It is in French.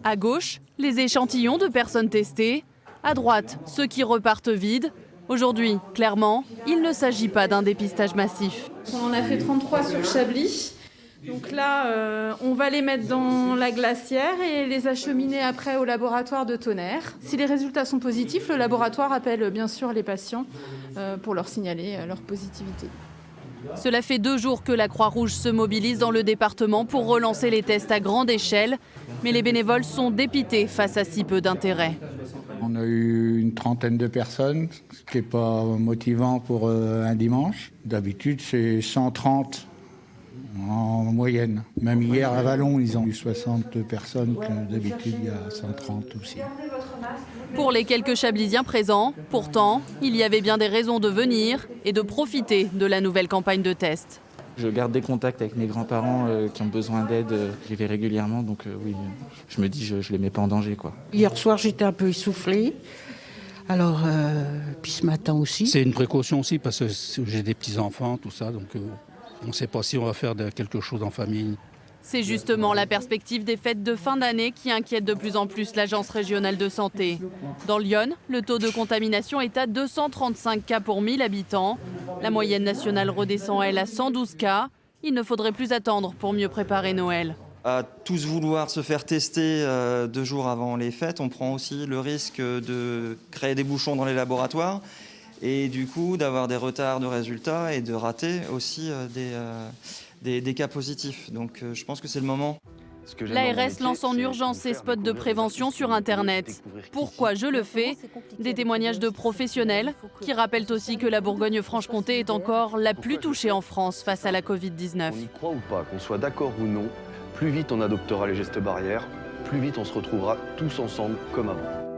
À gauche, les échantillons de personnes testées. À droite, ceux qui repartent vides. Aujourd'hui, clairement, il ne s'agit pas d'un dépistage massif. On en a fait 33 sur Chablis. Donc là, on va les mettre dans la glacière et les acheminer après au laboratoire de Tonnerre. Si les résultats sont positifs, le laboratoire appelle bien sûr les patients pour leur signaler leur positivité. Cela fait 2 jours que la Croix-Rouge se mobilise dans le département pour relancer les tests à grande échelle. Mais les bénévoles sont dépités face à si peu d'intérêt. On a eu une trentaine de personnes, ce qui n'est pas motivant pour un dimanche. D'habitude, c'est 130 en moyenne. Même hier à Vallon, ils ont eu 60 personnes, d'habitude il y a 130 aussi. Pour les quelques Chablisiens présents, pourtant, il y avait bien des raisons de venir et de profiter de la nouvelle campagne de tests. Je garde des contacts avec mes grands-parents qui ont besoin d'aide, j'y vais régulièrement, donc oui, je me dis je les mets pas en danger, quoi. Hier soir, j'étais un peu essoufflée. Alors, puis ce matin aussi. C'est une précaution aussi parce que j'ai des petits-enfants, tout ça, donc on ne sait pas si on va faire quelque chose en famille. C'est justement la perspective des fêtes de fin d'année qui inquiète de plus en plus l'Agence régionale de santé. Dans l'Yonne, le taux de contamination est à 235 cas pour 1000 habitants. La moyenne nationale redescend, elle, à 112 cas. Il ne faudrait plus attendre pour mieux préparer Noël. À tous vouloir se faire tester 2 jours avant les fêtes, on prend aussi le risque de créer des bouchons dans les laboratoires et du coup d'avoir des retards de résultats et de rater aussi des cas positifs. Donc je pense que c'est le moment. L'ARS lance en urgence ses spots de prévention sur Internet. Pourquoi je le fais? Des témoignages de professionnels qui rappellent aussi que la Bourgogne-Franche-Comté est encore la plus touchée en France face à la Covid-19. On y croit ou pas, qu'on soit d'accord ou non, plus vite on adoptera les gestes barrières, plus vite on se retrouvera tous ensemble comme avant.